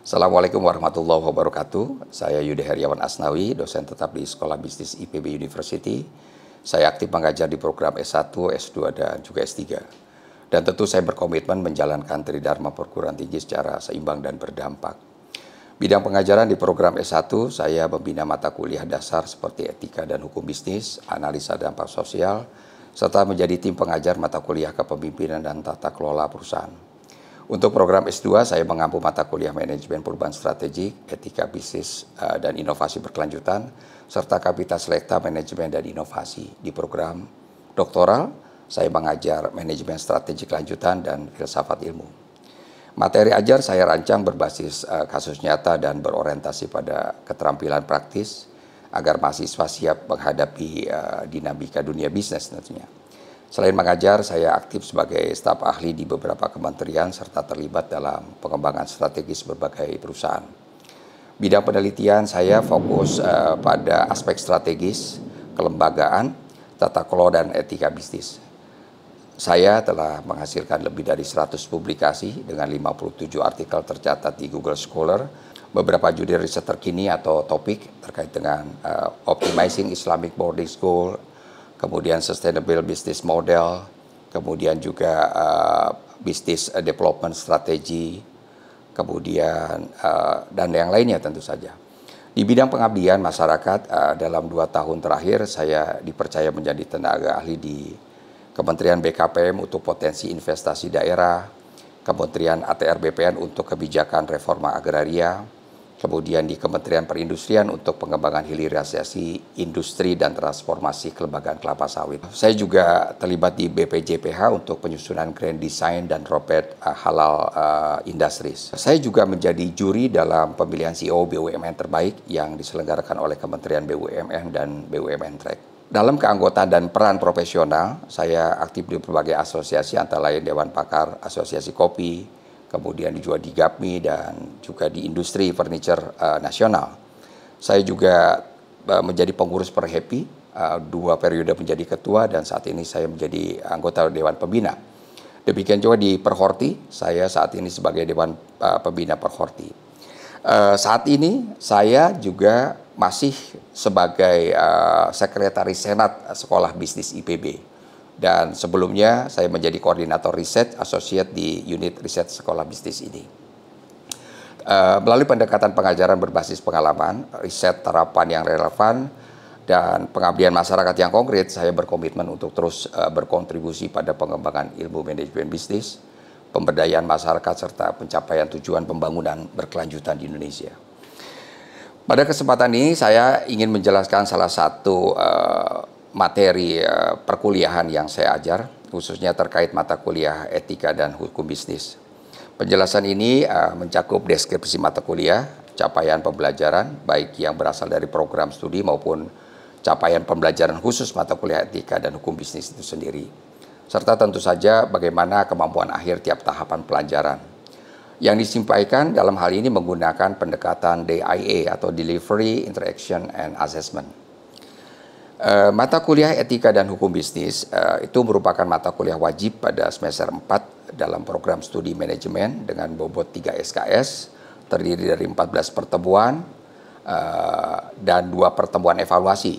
Assalamualaikum warahmatullahi wabarakatuh. Saya Yudi Heriawan Asnawi, dosen tetap di Sekolah Bisnis IPB University. Saya aktif mengajar di program S1, S2, dan juga S3. Dan tentu saya berkomitmen menjalankan Tridharma Perguruan Tinggi secara seimbang dan berdampak. Bidang pengajaran di program S1, saya membina mata kuliah dasar seperti etika dan hukum bisnis, analisa dampak sosial, serta menjadi tim pengajar mata kuliah kepemimpinan dan tata kelola perusahaan. Untuk program S2, saya mengampu mata kuliah manajemen perubahan strategik, etika bisnis dan inovasi berkelanjutan, serta kapital selekta manajemen dan inovasi. Di program doktoral, saya mengajar manajemen strategik lanjutan dan filsafat ilmu. Materi ajar saya rancang berbasis kasus nyata dan berorientasi pada keterampilan praktis, agar mahasiswa siap menghadapi dinamika dunia bisnis tentunya. Selain mengajar, saya aktif sebagai staf ahli di beberapa kementerian serta terlibat dalam pengembangan strategis berbagai perusahaan. Bidang penelitian saya fokus pada aspek strategis, kelembagaan, tata kelola, dan etika bisnis. Saya telah menghasilkan lebih dari 100 publikasi dengan 57 artikel tercatat di Google Scholar, beberapa judul riset terkini atau topik terkait dengan optimizing Islamic boarding school, kemudian sustainable business model, kemudian juga business development strategy, kemudian dan yang lainnya tentu saja. Di bidang pengabdian masyarakat, dalam 2 tahun terakhir saya dipercaya menjadi tenaga ahli di Kementerian BKPM untuk potensi investasi daerah, Kementerian ATR BPN untuk kebijakan reforma agraria, kemudian di Kementerian Perindustrian untuk pengembangan hilirisasi industri dan transformasi kelembagaan kelapa sawit. Saya juga terlibat di BPJPH untuk penyusunan Grand Design dan Roadmap Halal Industries. Saya juga menjadi juri dalam pemilihan CEO BUMN terbaik yang diselenggarakan oleh Kementerian BUMN dan BUMN Track. Dalam keanggotaan dan peran profesional, saya aktif di berbagai asosiasi antara lain Dewan Pakar Asosiasi Kopi, kemudian juga di GAPMI dan juga di industri furniture nasional. Saya juga menjadi pengurus Perhappy, 2 periode menjadi ketua, dan saat ini saya menjadi anggota Dewan Pembina. Demikian juga di Perhorti, saya saat ini sebagai Dewan Pembina Perhorti. Saat ini saya juga masih sebagai Sekretaris Senat Sekolah Bisnis IPB. Dan sebelumnya saya menjadi koordinator riset associate di unit riset sekolah bisnis ini. Melalui pendekatan pengajaran berbasis pengalaman, riset terapan yang relevan, dan pengabdian masyarakat yang konkret, saya berkomitmen untuk terus berkontribusi pada pengembangan ilmu manajemen bisnis, pemberdayaan masyarakat, serta pencapaian tujuan pembangunan berkelanjutan di Indonesia. Pada kesempatan ini saya ingin menjelaskan salah satu materi perkuliahan yang saya ajar, khususnya terkait mata kuliah etika dan hukum bisnis. Penjelasan ini mencakup deskripsi mata kuliah, capaian pembelajaran, baik yang berasal dari program studi maupun capaian pembelajaran khusus mata kuliah etika dan hukum bisnis itu sendiri. Serta tentu saja bagaimana kemampuan akhir tiap tahapan pelajaran. Yang disampaikan dalam hal ini menggunakan pendekatan DIA atau Delivery, Interaction, and Assessment. Mata kuliah etika dan hukum bisnis itu merupakan mata kuliah wajib pada semester 4 dalam program studi manajemen dengan bobot 3 SKS, terdiri dari 14 pertemuan dan 2 pertemuan evaluasi.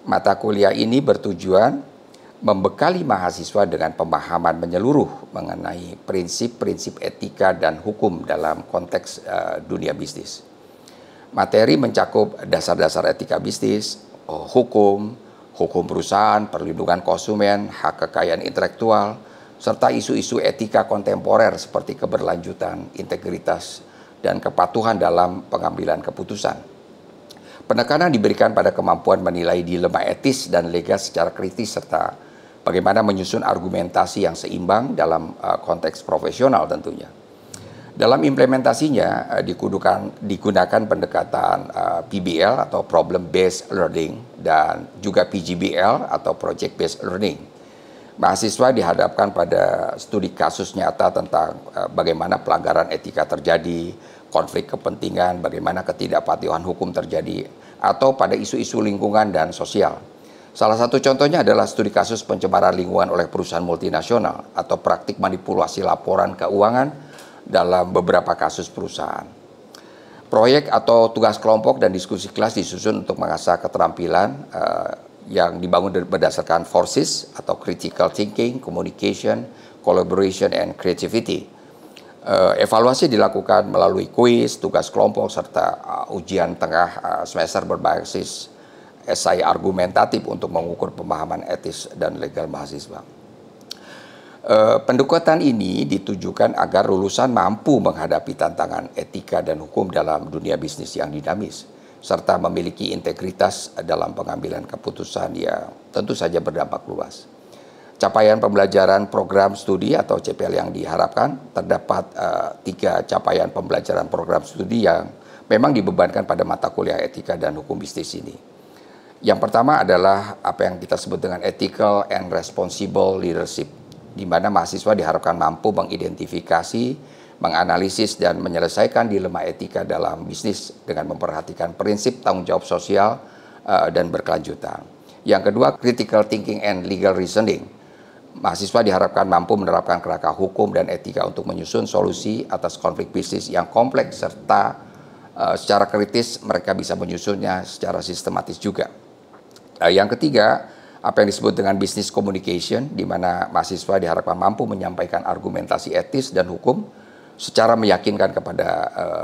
Mata kuliah ini bertujuan membekali mahasiswa dengan pemahaman menyeluruh mengenai prinsip-prinsip etika dan hukum dalam konteks dunia bisnis. Materi mencakup dasar-dasar etika bisnis, hukum perusahaan, perlindungan konsumen, hak kekayaan intelektual, serta isu-isu etika kontemporer seperti keberlanjutan, integritas, dan kepatuhan dalam pengambilan keputusan. Penekanan diberikan pada kemampuan menilai dilema etis dan legal secara kritis, serta bagaimana menyusun argumentasi yang seimbang dalam konteks profesional tentunya. Dalam implementasinya digunakan pendekatan PBL atau Problem Based Learning dan juga PGBL atau Project Based Learning. Mahasiswa dihadapkan pada studi kasus nyata tentang bagaimana pelanggaran etika terjadi, konflik kepentingan, bagaimana ketidakpatuhan hukum terjadi, atau pada isu-isu lingkungan dan sosial. Salah satu contohnya adalah studi kasus pencemaran lingkungan oleh perusahaan multinasional atau praktik manipulasi laporan keuangan dalam beberapa kasus perusahaan. Proyek atau tugas kelompok dan diskusi kelas disusun untuk mengasah keterampilan yang dibangun berdasarkan FORCIS atau Critical Thinking, Communication, Collaboration, and Creativity. Evaluasi dilakukan melalui kuis, tugas kelompok, serta ujian tengah semester berbasis esai argumentatif untuk mengukur pemahaman etis dan legal mahasiswa. Pendekatan ini ditujukan agar lulusan mampu menghadapi tantangan etika dan hukum dalam dunia bisnis yang dinamis, serta memiliki integritas dalam pengambilan keputusan yang tentu saja berdampak luas. Capaian pembelajaran program studi atau CPL yang diharapkan, terdapat 3 capaian pembelajaran program studi yang memang dibebankan pada mata kuliah etika dan hukum bisnis ini. Yang pertama adalah apa yang kita sebut dengan ethical and responsible leadership, di mana mahasiswa diharapkan mampu mengidentifikasi, menganalisis, dan menyelesaikan dilema etika dalam bisnis dengan memperhatikan prinsip tanggung jawab sosial dan berkelanjutan. Yang kedua, critical thinking and legal reasoning. Mahasiswa diharapkan mampu menerapkan kerangka hukum dan etika untuk menyusun solusi atas konflik bisnis yang kompleks, serta secara kritis mereka bisa menyusunnya secara sistematis juga. Yang ketiga, apa yang disebut dengan business communication, di mana mahasiswa diharapkan mampu menyampaikan argumentasi etis dan hukum secara meyakinkan kepada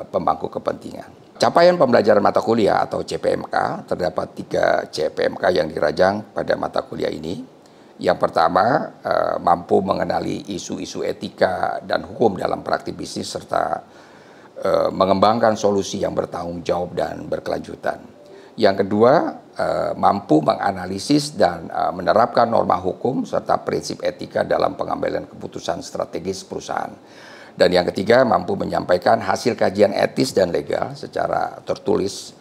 pemangku kepentingan. Capaian pembelajaran mata kuliah atau CPMK, terdapat 3 CPMK yang dirajang pada mata kuliah ini. Yang pertama, mampu mengenali isu-isu etika dan hukum dalam praktik bisnis, serta mengembangkan solusi yang bertanggung jawab dan berkelanjutan. Yang kedua, mampu menganalisis dan menerapkan norma hukum serta prinsip etika dalam pengambilan keputusan strategis perusahaan. Dan yang ketiga, mampu menyampaikan hasil kajian etis dan legal secara tertulis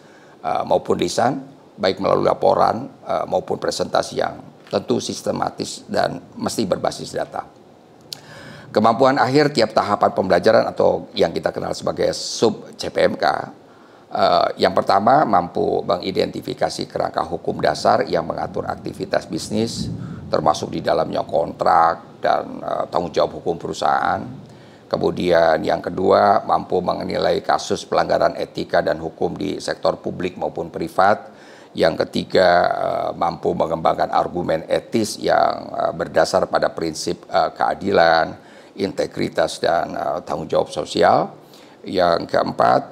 maupun lisan, baik melalui laporan maupun presentasi yang tentu sistematis dan mesti berbasis data. Kemampuan akhir tiap tahapan pembelajaran atau yang kita kenal sebagai sub CPMK, yang pertama, mampu mengidentifikasi kerangka hukum dasar yang mengatur aktivitas bisnis, termasuk di dalamnya kontrak dan tanggung jawab hukum perusahaan. Kemudian yang kedua, mampu menilai kasus pelanggaran etika dan hukum di sektor publik maupun privat. Yang ketiga, mampu mengembangkan argumen etis yang berdasar pada prinsip keadilan, integritas, dan tanggung jawab sosial. Yang keempat,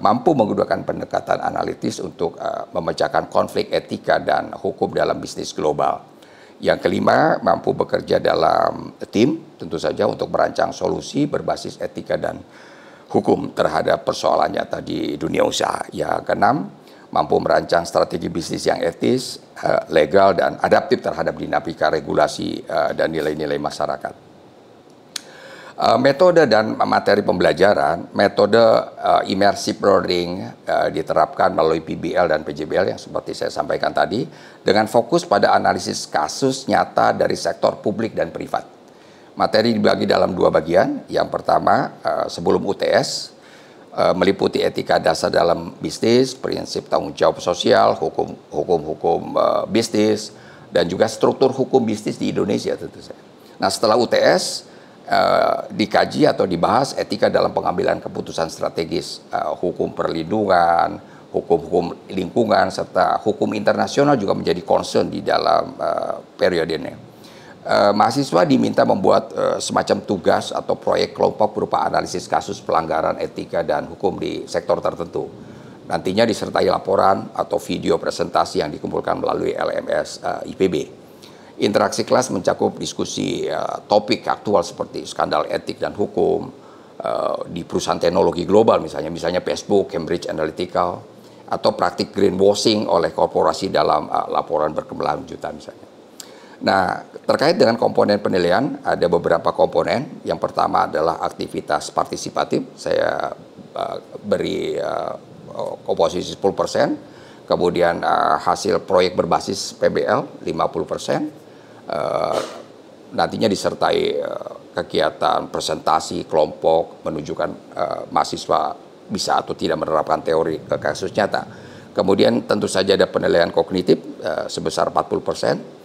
mampu menggunakan pendekatan analitis untuk memecahkan konflik etika dan hukum dalam bisnis global. Yang kelima, mampu bekerja dalam tim, tentu saja untuk merancang solusi berbasis etika dan hukum terhadap persoalan nyata di dunia usaha. Yang keenam, mampu merancang strategi bisnis yang etis, legal, dan adaptif terhadap dinamika regulasi dan nilai-nilai masyarakat. Metode dan materi pembelajaran, metode immersive learning diterapkan melalui PBL dan PJBL yang seperti saya sampaikan tadi, dengan fokus pada analisis kasus nyata dari sektor publik dan privat. Materi dibagi dalam 2 bagian. Yang pertama, sebelum UTS, meliputi etika dasar dalam bisnis, prinsip tanggung jawab sosial, hukum bisnis, dan juga struktur hukum bisnis di Indonesia tentu saja. Nah, setelah UTS, dikaji atau dibahas etika dalam pengambilan keputusan strategis, hukum perlindungan, hukum lingkungan, serta hukum internasional juga menjadi concern di dalam periode ini. Mahasiswa diminta membuat semacam tugas atau proyek kelompok berupa analisis kasus pelanggaran etika dan hukum di sektor tertentu. Nantinya disertai laporan atau video presentasi yang dikumpulkan melalui LMS IPB. Interaksi kelas mencakup diskusi topik aktual seperti skandal etik dan hukum di perusahaan teknologi global, misalnya Facebook, Cambridge Analytica, atau praktik greenwashing oleh korporasi dalam laporan berkelanjutan misalnya. Nah, terkait dengan komponen penilaian, ada beberapa komponen. Yang pertama adalah aktivitas partisipatif, saya beri komposisi 10%, kemudian hasil proyek berbasis PBL 50%, nantinya disertai kegiatan presentasi kelompok menunjukkan mahasiswa bisa atau tidak menerapkan teori ke kasus nyata. Kemudian tentu saja ada penilaian kognitif sebesar 40%,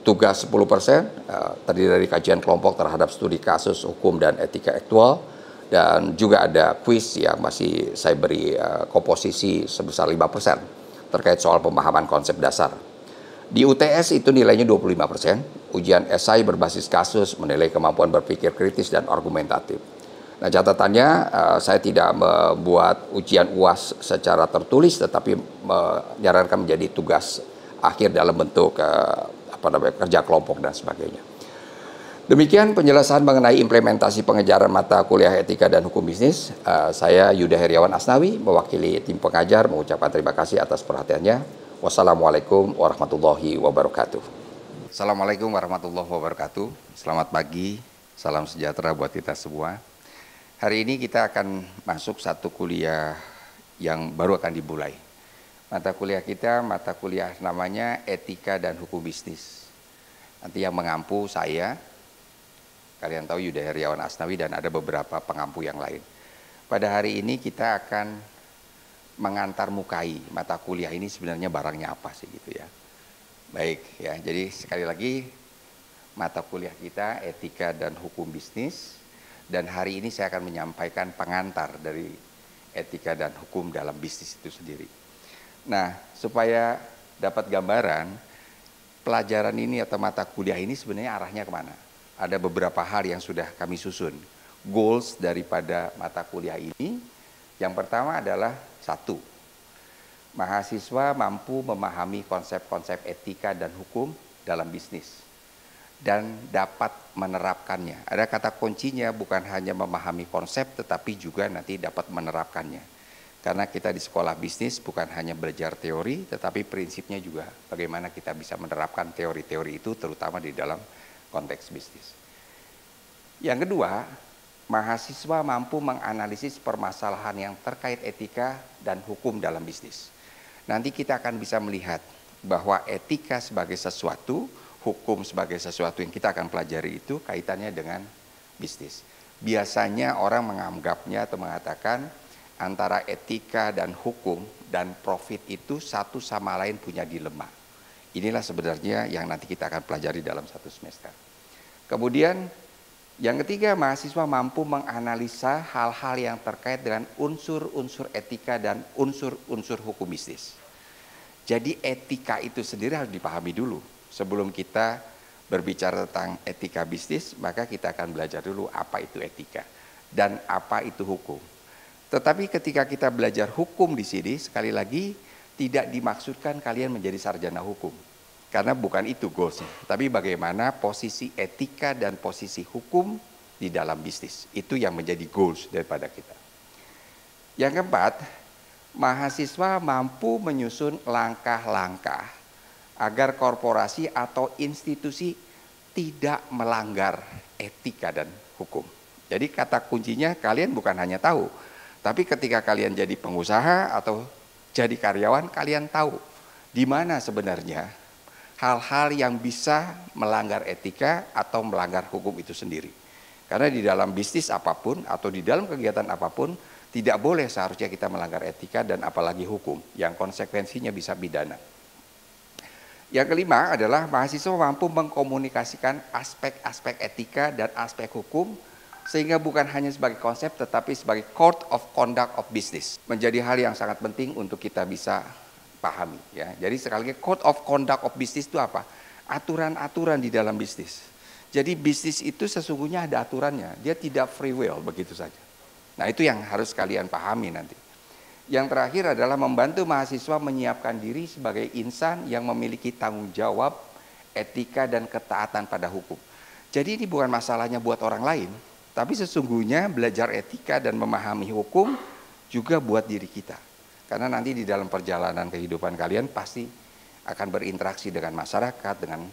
tugas 10%, terdiri dari kajian kelompok terhadap studi kasus hukum dan etika aktual, Dan juga ada kuis yang masih saya beri komposisi sebesar 5% terkait soal pemahaman konsep dasar. Di UTS itu nilainya 25%, ujian esai berbasis kasus menilai kemampuan berpikir kritis dan argumentatif. Nah, catatannya saya tidak membuat ujian UAS secara tertulis, tetapi menyarankan menjadi tugas akhir dalam bentuk kerja kelompok dan sebagainya. Demikian penjelasan mengenai implementasi pengejaran mata kuliah etika dan hukum bisnis. Saya Yuda Heriawan Asnawi, mewakili tim pengajar, mengucapkan terima kasih atas perhatiannya. Wassalamualaikum warahmatullahi wabarakatuh. Assalamualaikum warahmatullahi wabarakatuh. Selamat pagi, salam sejahtera buat kita semua. Hari ini kita akan masuk satu kuliah yang baru akan dimulai. Mata kuliah kita, mata kuliah namanya Etika dan Hukum Bisnis. Nanti yang mengampu saya, kalian tahu Yuda Heriawan Asnawi, dan ada beberapa pengampu yang lain. Pada hari ini kita akan mengantar mukai mata kuliah ini sebenarnya barangnya apa sih gitu ya. Baik ya, jadi sekali lagi mata kuliah kita Etika dan Hukum Bisnis, dan hari ini saya akan menyampaikan pengantar dari etika dan hukum dalam bisnis itu sendiri. Nah, supaya dapat gambaran pelajaran ini atau mata kuliah ini sebenarnya arahnya kemana? Ada beberapa hal yang sudah kami susun. Goals daripada mata kuliah ini, yang pertama adalah satu, mahasiswa mampu memahami konsep-konsep etika dan hukum dalam bisnis dan dapat menerapkannya. Ada kata kuncinya, bukan hanya memahami konsep tetapi juga nanti dapat menerapkannya. Karena kita di sekolah bisnis bukan hanya belajar teori, tetapi prinsipnya juga bagaimana kita bisa menerapkan teori-teori itu terutama di dalam konteks bisnis. Yang kedua, mahasiswa mampu menganalisis permasalahan yang terkait etika dan hukum dalam bisnis. Nanti kita akan bisa melihat bahwa etika sebagai sesuatu, hukum sebagai sesuatu yang kita akan pelajari itu kaitannya dengan bisnis. Biasanya orang menganggapnya atau mengatakan antara etika dan hukum dan profit itu satu sama lain punya dilema. Inilah sebenarnya yang nanti kita akan pelajari dalam satu semester. Kemudian yang ketiga, mahasiswa mampu menganalisa hal-hal yang terkait dengan unsur-unsur etika dan unsur-unsur hukum bisnis. Jadi etika itu sendiri harus dipahami dulu. Sebelum kita berbicara tentang etika bisnis, maka kita akan belajar dulu apa itu etika dan apa itu hukum. Tetapi ketika kita belajar hukum di sini, sekali lagi tidak dimaksudkan kalian menjadi sarjana hukum. Karena bukan itu goalsnya, tapi bagaimana posisi etika dan posisi hukum di dalam bisnis. Itu yang menjadi goals daripada kita. Yang keempat, mahasiswa mampu menyusun langkah-langkah agar korporasi atau institusi tidak melanggar etika dan hukum. Jadi kata kuncinya kalian bukan hanya tahu, tapi ketika kalian jadi pengusaha atau jadi karyawan, kalian tahu di mana sebenarnya hal-hal yang bisa melanggar etika atau melanggar hukum itu sendiri. Karena di dalam bisnis apapun atau di dalam kegiatan apapun tidak boleh seharusnya kita melanggar etika dan apalagi hukum yang konsekuensinya bisa pidana. Yang kelima adalah mahasiswa mampu mengkomunikasikan aspek-aspek etika dan aspek hukum sehingga bukan hanya sebagai konsep tetapi sebagai code of conduct of business. Menjadi hal yang sangat penting untuk kita bisa pahami ya. Jadi sekali lagi code of conduct of business itu apa? Aturan-aturan di dalam bisnis. Jadi bisnis itu sesungguhnya ada aturannya. Dia tidak free will begitu saja. Nah, itu yang harus kalian pahami nanti. Yang terakhir adalah membantu mahasiswa menyiapkan diri sebagai insan yang memiliki tanggung jawab, etika dan ketaatan pada hukum. Jadi ini bukan masalahnya buat orang lain, tapi sesungguhnya belajar etika dan memahami hukum juga buat diri kita. Karena nanti di dalam perjalanan kehidupan kalian pasti akan berinteraksi dengan masyarakat, dengan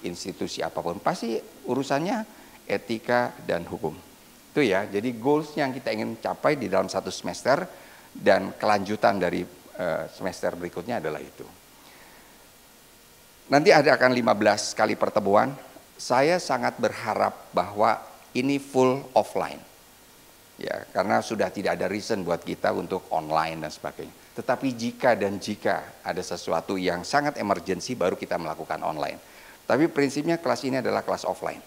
institusi apapun. Pasti urusannya etika dan hukum. Itu ya, jadi goals yang kita ingin capai di dalam satu semester dan kelanjutan dari semester berikutnya adalah itu. Nanti akan 15 kali pertemuan. Saya sangat berharap bahwa ini full offline. Ya, karena sudah tidak ada reason buat kita untuk online dan sebagainya. Tetapi jika ada sesuatu yang sangat emergency baru kita melakukan online. Tapi prinsipnya kelas ini adalah kelas offline.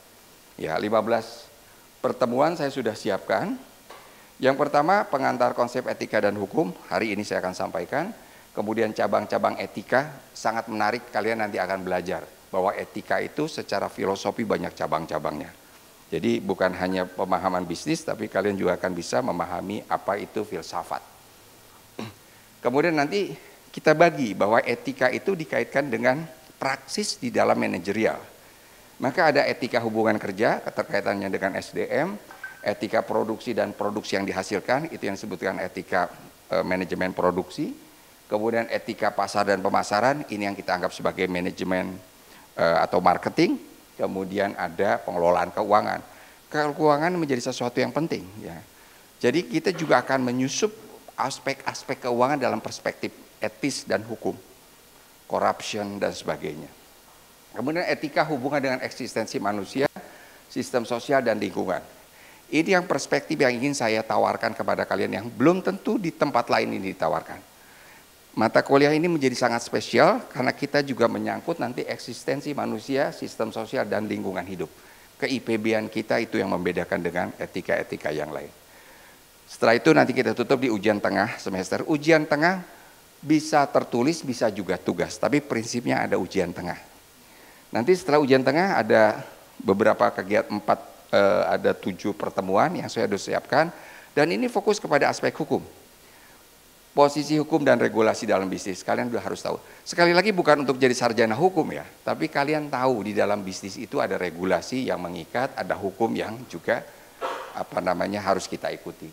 Ya, 15 pertemuan saya sudah siapkan Yang pertama, pengantar konsep etika dan hukum, hari ini saya akan sampaikan. Kemudian cabang-cabang etika, sangat menarik, kalian nanti akan belajar bahwa etika itu secara filosofi banyak cabang-cabangnya. Jadi bukan hanya pemahaman bisnis, tapi kalian juga akan bisa memahami apa itu filsafat. Kemudian nanti kita bagi bahwa etika itu dikaitkan dengan praksis di dalam manajerial. Maka ada etika hubungan kerja, keterkaitannya dengan SDM, etika produksi dan produksi yang dihasilkan, itu yang disebutkan etika manajemen produksi. Kemudian etika pasar dan pemasaran, ini yang kita anggap sebagai manajemen atau marketing. Kemudian ada pengelolaan keuangan. Keuangan menjadi sesuatu yang penting, ya. Jadi kita juga akan menyusup aspek-aspek keuangan dalam perspektif etis dan hukum, corruption dan sebagainya. Kemudian etika hubungan dengan eksistensi manusia, sistem sosial dan lingkungan. Ini yang perspektif yang ingin saya tawarkan kepada kalian yang belum tentu di tempat lain ini ditawarkan. Mata kuliah ini menjadi sangat spesial karena kita juga menyangkut nanti eksistensi manusia, sistem sosial dan lingkungan hidup. Ke-IPB-an kita itu yang membedakan dengan etika-etika yang lain. Setelah itu nanti kita tutup di ujian tengah semester. Ujian tengah bisa tertulis, bisa juga tugas, tapi prinsipnya ada ujian tengah. Nanti setelah ujian tengah ada beberapa kegiatan, ada 7 pertemuan yang saya sudah siapkan, dan ini fokus kepada aspek hukum. Posisi hukum dan regulasi dalam bisnis, kalian sudah harus tahu. Sekali lagi bukan untuk jadi sarjana hukum ya, tapi kalian tahu di dalam bisnis itu ada regulasi yang mengikat, ada hukum yang juga harus kita ikuti.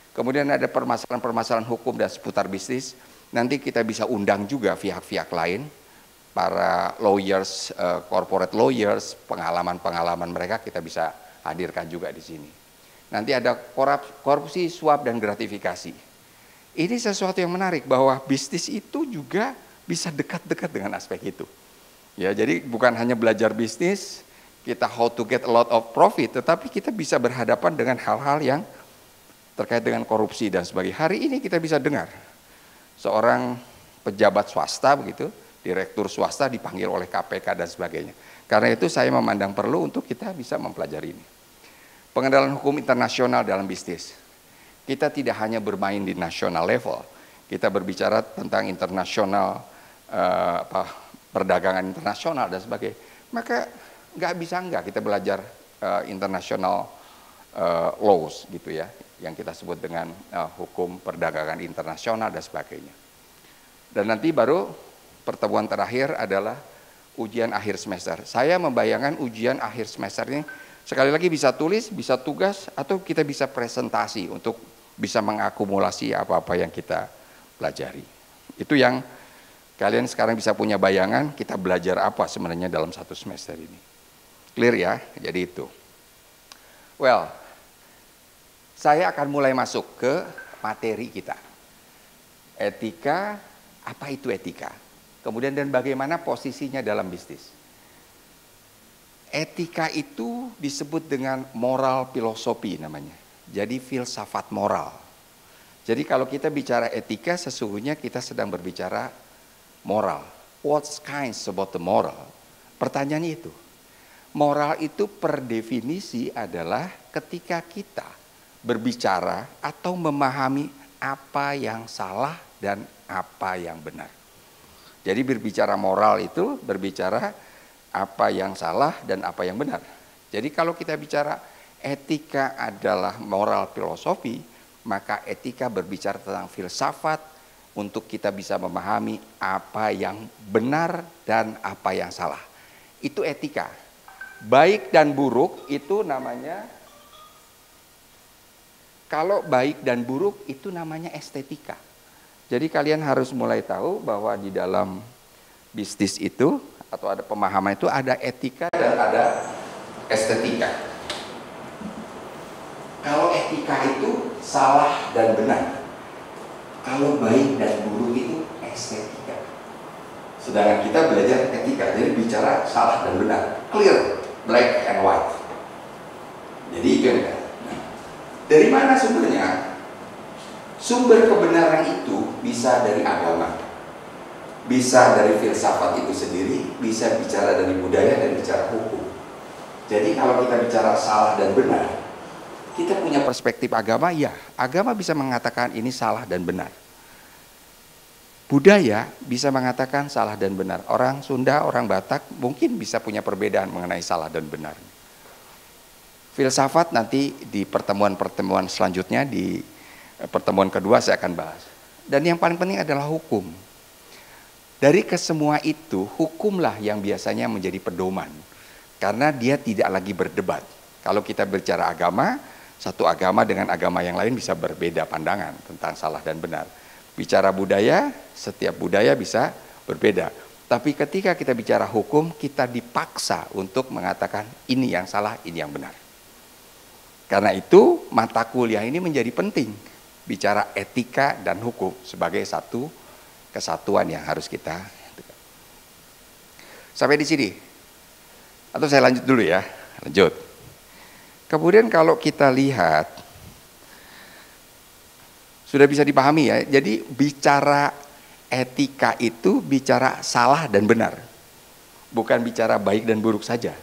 Kemudian ada permasalahan-permasalahan hukum dan seputar bisnis, nanti kita bisa undang juga pihak-pihak lain, para lawyers, corporate lawyers, pengalaman-pengalaman mereka kita bisa hadirkan juga di sini. Nanti ada korupsi, suap, dan gratifikasi. Ini sesuatu yang menarik bahwa bisnis itu juga bisa dekat-dekat dengan aspek itu. Ya, jadi bukan hanya belajar bisnis, kita how to get a lot of profit, tetapi kita bisa berhadapan dengan hal-hal yang terkait dengan korupsi dan sebagainya. Hari ini kita bisa dengar seorang pejabat swasta begitu, direktur swasta dipanggil oleh KPK dan sebagainya. Karena itu saya memandang perlu untuk kita bisa mempelajari ini. Pengendalian hukum internasional dalam bisnis. Kita tidak hanya bermain di national level, kita berbicara tentang internasional, perdagangan internasional dan sebagainya. Maka nggak bisa kita belajar international laws gitu ya, yang kita sebut dengan hukum perdagangan internasional dan sebagainya. Dan nanti baru pertemuan terakhir adalah ujian akhir semester. Saya membayangkan ujian akhir semester ini sekali lagi bisa tulis, bisa tugas, atau kita bisa presentasi untuk bisa mengakumulasi apa-apa yang kita pelajari. Itu yang kalian sekarang bisa punya bayangan kita belajar apa sebenarnya dalam 1 semester ini. Clear ya? Jadi itu. Well, saya akan mulai masuk ke materi kita. Etika, apa itu etika? Kemudian dan bagaimana posisinya dalam bisnis. Etika itu disebut dengan moral filosofi namanya. Jadi filsafat moral. Jadi kalau kita bicara etika, sesungguhnya kita sedang berbicara moral. What kinds about the moral? Pertanyaannya itu. Moral itu per definisi adalah ketika kita berbicara atau memahami apa yang salah dan apa yang benar. Jadi berbicara moral itu berbicara apa yang salah dan apa yang benar. Jadi kalau kita bicara etika adalah moral filosofi, maka etika berbicara tentang filsafat untuk kita bisa memahami apa yang benar dan apa yang salah. Itu etika. Baik dan buruk itu namanya, kalau baik dan buruk itu namanya estetika. Jadi kalian harus mulai tahu bahwa di dalam bisnis itu atau ada pemahaman itu ada etika dan ada estetika. Kalau etika itu salah dan benar, kalau baik dan buruk itu estetika. Sedangkan kita belajar etika, jadi bicara salah dan benar, clear, black and white. Jadi itu ya. Dari mana sumbernya? Sumber kebenaran itu bisa dari agama, bisa dari filsafat itu sendiri, bisa bicara dari budaya dan bicara hukum. Jadi kalau kita bicara salah dan benar, Kita punya perspektif agama, ya, agama bisa mengatakan ini salah dan benar. Budaya bisa mengatakan salah dan benar. Orang Sunda, orang Batak mungkin bisa punya perbedaan mengenai salah dan benar. Filsafat nanti di pertemuan-pertemuan selanjutnya, di pertemuan kedua saya akan bahas. Dan yang paling penting adalah hukum. Dari kesemua itu, hukumlah yang biasanya menjadi pedoman. Karena dia tidak lagi berdebat. Kalau kita bicara agama, satu agama dengan agama yang lain bisa berbeda pandangan tentang salah dan benar. Bicara budaya, setiap budaya bisa berbeda. Tapi ketika kita bicara hukum, kita dipaksa untuk mengatakan ini yang salah, ini yang benar. Karena itu mata kuliah ini menjadi penting. Bicara etika dan hukum sebagai satu kesatuan yang harus kita. Sampai di sini. Atau saya lanjut dulu ya. Lanjut. Kemudian kalau kita lihat, sudah bisa dipahami ya. Jadi bicara etika itu bicara salah dan benar. Bukan bicara baik dan buruk saja.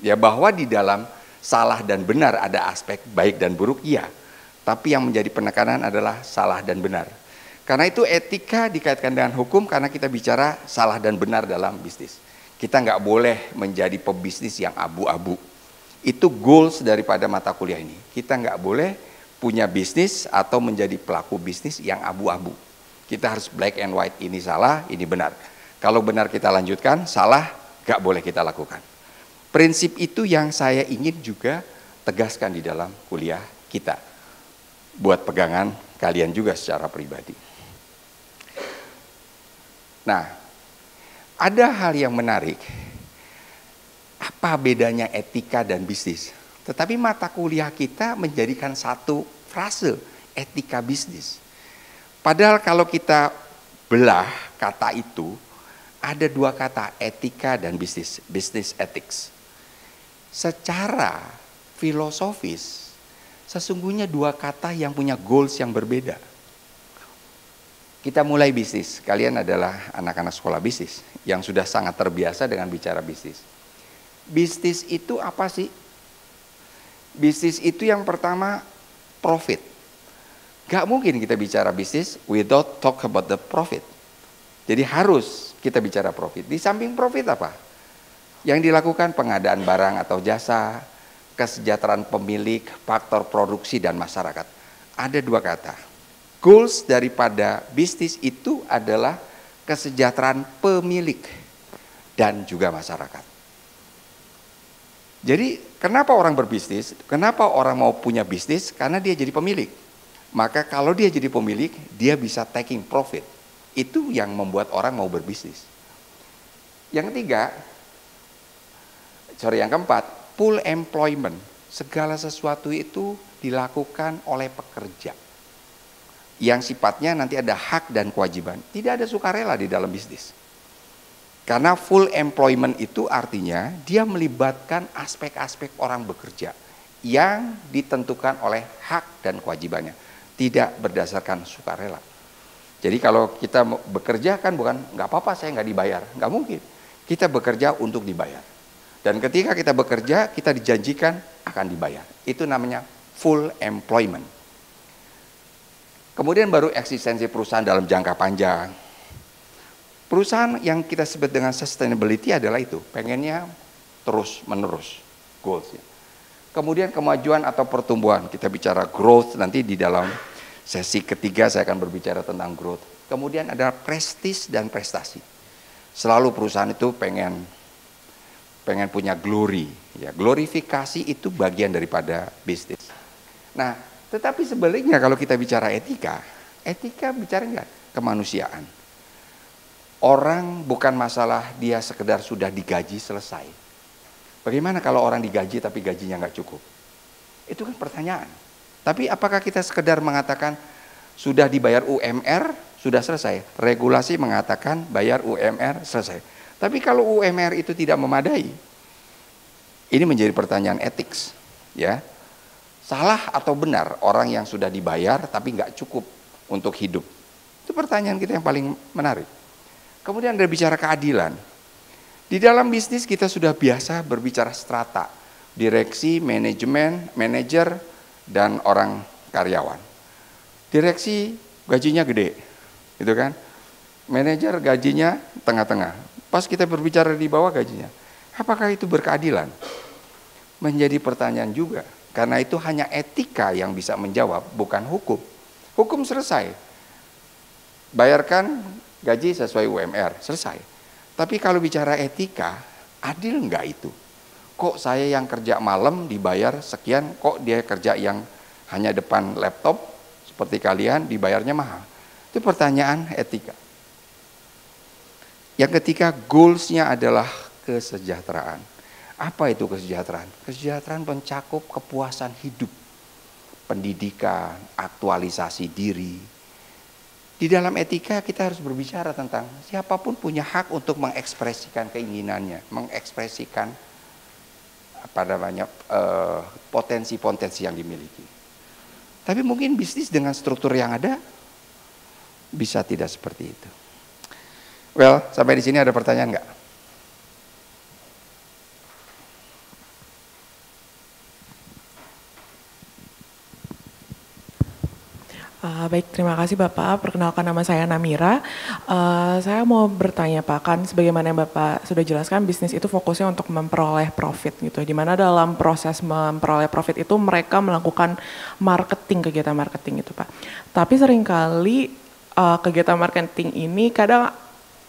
Ya, bahwa di dalam salah dan benar ada aspek baik dan buruk, iya. Tapi yang menjadi penekanan adalah salah dan benar. Karena itu etika dikaitkan dengan hukum karena kita bicara salah dan benar dalam bisnis. Kita nggak boleh menjadi pebisnis yang abu-abu. Itu goals daripada mata kuliah ini. Kita nggak boleh punya bisnis atau menjadi pelaku bisnis yang abu-abu. Kita harus black and white, ini salah, ini benar. Kalau benar kita lanjutkan, salah gak boleh kita lakukan. Prinsip itu yang saya ingin juga tegaskan di dalam kuliah kita. Buat pegangan kalian juga secara pribadi. Nah, ada hal yang menarik. Apa bedanya etika dan bisnis? Tetapi mata kuliah kita menjadikan satu frase, etika bisnis. Padahal kalau kita belah kata itu, ada dua kata, etika dan bisnis, business ethics. Secara filosofis, sesungguhnya dua kata yang punya goals yang berbeda. Kita mulai bisnis, kalian adalah anak-anak sekolah bisnis yang sudah sangat terbiasa dengan bicara bisnis. Bisnis itu apa sih? Bisnis itu yang pertama profit. Gak mungkin kita bicara bisnis without talk about the profit. Jadi harus kita bicara profit. Di samping profit apa? Yang dilakukan pengadaan barang atau jasa, kesejahteraan pemilik, faktor produksi dan masyarakat. Ada dua kata. Goals daripada bisnis itu adalah kesejahteraan pemilik dan juga masyarakat. Jadi kenapa orang berbisnis? Kenapa orang mau punya bisnis? Karena dia jadi pemilik. Maka kalau dia jadi pemilik, dia bisa taking profit. Itu yang membuat orang mau berbisnis. Yang ketiga, yang keempat, full employment. Segala sesuatu itu dilakukan oleh pekerja. Yang sifatnya nanti ada hak dan kewajiban. Tidak ada sukarela di dalam bisnis. Karena full employment itu artinya dia melibatkan aspek-aspek orang bekerja yang ditentukan oleh hak dan kewajibannya, tidak berdasarkan sukarela. Jadi kalau kita bekerja kan bukan nggak apa-apa saya nggak dibayar, nggak mungkin. Kita bekerja untuk dibayar. Dan ketika kita bekerja kita dijanjikan akan dibayar. Itu namanya full employment. Kemudian baru eksistensi perusahaan dalam jangka panjang. Perusahaan yang kita sebut dengan sustainability adalah itu, pengennya terus menerus goals. Kemudian kemajuan atau pertumbuhan, kita bicara growth nanti di dalam sesi ketiga saya akan berbicara tentang growth. Kemudian ada prestis dan prestasi. Selalu perusahaan itu pengen punya glory, ya glorifikasi itu bagian daripada bisnis. Nah, tetapi sebaliknya kalau kita bicara etika bicara enggak kemanusiaan. Orang bukan masalah dia sekedar sudah digaji selesai. Bagaimana kalau orang digaji tapi gajinya nggak cukup? Itu kan pertanyaan. Tapi apakah kita sekedar mengatakan sudah dibayar UMR, sudah selesai? Regulasi mengatakan bayar UMR selesai. Tapi kalau UMR itu tidak memadai, ini menjadi pertanyaan etik, ya. Salah atau benar orang yang sudah dibayar tapi nggak cukup untuk hidup? Itu pertanyaan kita yang paling menarik. Kemudian ada bicara keadilan. Di dalam bisnis kita sudah biasa berbicara strata, direksi, manajemen, manajer, dan orang karyawan. Direksi gajinya gede, gitu kan? Manajer gajinya tengah-tengah. Pas kita berbicara di bawah gajinya, apakah itu berkeadilan? Menjadi pertanyaan juga. Karena itu hanya etika yang bisa menjawab, bukan hukum. Hukum selesai. Bayarkan gaji sesuai UMR, selesai. Tapi kalau bicara etika, adil nggak itu? Kok saya yang kerja malam dibayar sekian, kok dia kerja yang hanya depan laptop seperti kalian dibayarnya mahal? Itu pertanyaan etika. Yang ketiga, goals-nya adalah kesejahteraan. Apa itu kesejahteraan? Kesejahteraan mencakup kepuasan hidup, pendidikan, aktualisasi diri. Di dalam etika kita harus berbicara tentang siapapun punya hak untuk mengekspresikan keinginannya, mengekspresikan potensi-potensi yang dimiliki. Tapi mungkin bisnis dengan struktur yang ada bisa tidak seperti itu. Well, sampai di sini ada pertanyaan nggak? Baik, terima kasih Bapak. Perkenalkan, nama saya Namira. Saya mau bertanya Pak, kan sebagaimana yang Bapak sudah jelaskan, bisnis itu fokusnya untuk memperoleh profit gitu. Di mana dalam proses memperoleh profit itu mereka melakukan marketing, kegiatan marketing gitu Pak. Tapi seringkali kegiatan marketing ini kadang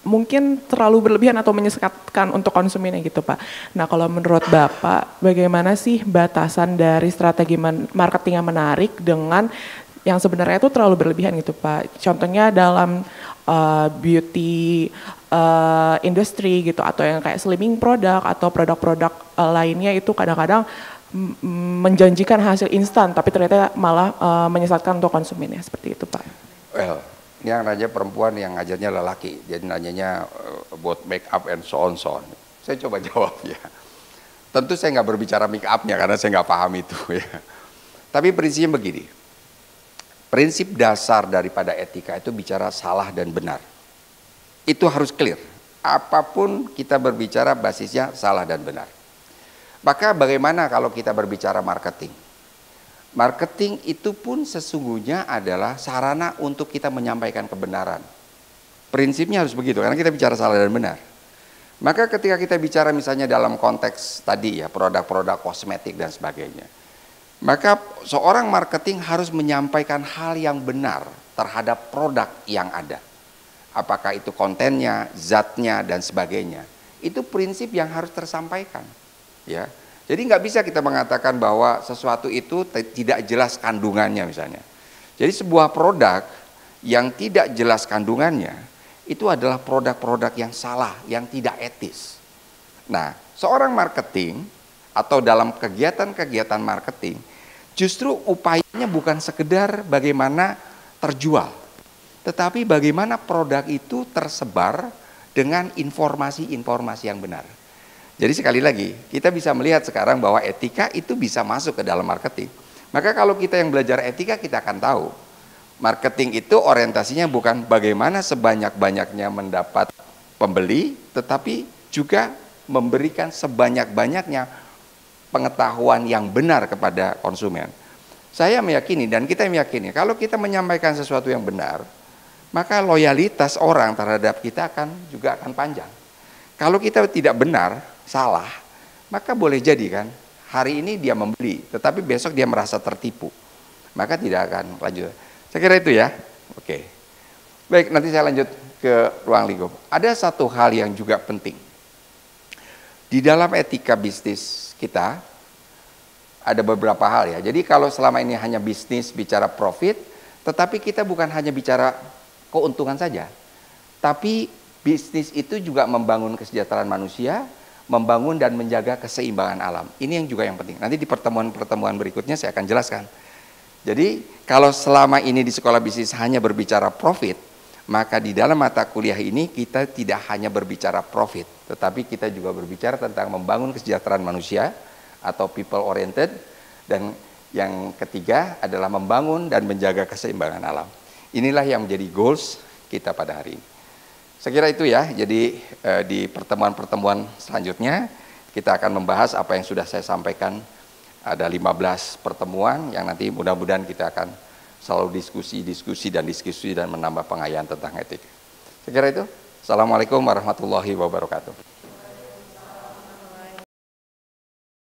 mungkin terlalu berlebihan atau menyesatkan untuk konsumennya gitu Pak. Nah, kalau menurut Bapak, bagaimana sih batasan dari strategi marketing yang menarik dengan yang sebenarnya itu terlalu berlebihan gitu Pak. Contohnya dalam beauty industry gitu, atau yang kayak slimming produk atau produk-produk lainnya itu kadang-kadang menjanjikan hasil instan tapi ternyata malah menyesatkan untuk konsumennya, seperti itu Pak. Well, ini yang nanya perempuan, yang ngajarnya lelaki, jadi nanyanya buat make up and so on. Saya coba jawab ya. Tentu saya nggak berbicara make upnya karena saya nggak paham itu ya. Tapi prinsipnya begini. Prinsip dasar daripada etika itu bicara salah dan benar. Itu harus clear. Apapun kita berbicara basisnya salah dan benar. Maka bagaimana kalau kita berbicara marketing? Marketing itu pun sesungguhnya adalah sarana untuk kita menyampaikan kebenaran. Prinsipnya harus begitu, karena kita bicara salah dan benar. Maka ketika kita bicara misalnya dalam konteks tadi ya, produk-produk kosmetik dan sebagainya, maka seorang marketing harus menyampaikan hal yang benar terhadap produk yang ada. Apakah itu kontennya, zatnya, dan sebagainya. Itu prinsip yang harus tersampaikan. Ya. Jadi nggak bisa kita mengatakan bahwa sesuatu itu tidak jelas kandungannya misalnya. Jadi sebuah produk yang tidak jelas kandungannya, itu adalah produk-produk yang salah, yang tidak etis. Nah, seorang marketing atau dalam kegiatan-kegiatan marketing, justru upayanya bukan sekedar bagaimana terjual, tetapi bagaimana produk itu tersebar dengan informasi-informasi yang benar. Jadi sekali lagi, kita bisa melihat sekarang bahwa etika itu bisa masuk ke dalam marketing. Maka kalau kita yang belajar etika, kita akan tahu, marketing itu orientasinya bukan bagaimana sebanyak-banyaknya mendapat pembeli, tetapi juga memberikan sebanyak-banyaknya pengetahuan yang benar kepada konsumen. Saya meyakini dan kita meyakini kalau kita menyampaikan sesuatu yang benar, maka loyalitas orang terhadap kita juga akan panjang. Kalau kita tidak benar, salah, maka boleh jadi kan hari ini dia membeli, tetapi besok dia merasa tertipu, maka tidak akan lanjut. Saya kira itu ya. Oke. Baik, nanti saya lanjut ke ruang lingkup. Ada satu hal yang juga penting. Di dalam etika bisnis kita ada beberapa hal ya. Jadi kalau selama ini hanya bisnis bicara profit, tetapi kita bukan hanya bicara keuntungan saja. Tapi bisnis itu juga membangun kesejahteraan manusia, membangun dan menjaga keseimbangan alam. Ini yang juga yang penting. Nanti di pertemuan-pertemuan berikutnya saya akan jelaskan. Jadi kalau selama ini di sekolah bisnis hanya berbicara profit, maka di dalam mata kuliah ini kita tidak hanya berbicara profit, tetapi kita juga berbicara tentang membangun kesejahteraan manusia atau people oriented, dan yang ketiga adalah membangun dan menjaga keseimbangan alam. Inilah yang menjadi goals kita pada hari ini. Saya kira itu ya. Jadi di pertemuan-pertemuan selanjutnya kita akan membahas apa yang sudah saya sampaikan ada 15 pertemuan yang nanti mudah-mudahan kita akan selalu diskusi dan menambah pengayaan tentang etika. Saya kira itu. Assalamualaikum warahmatullahi wabarakatuh.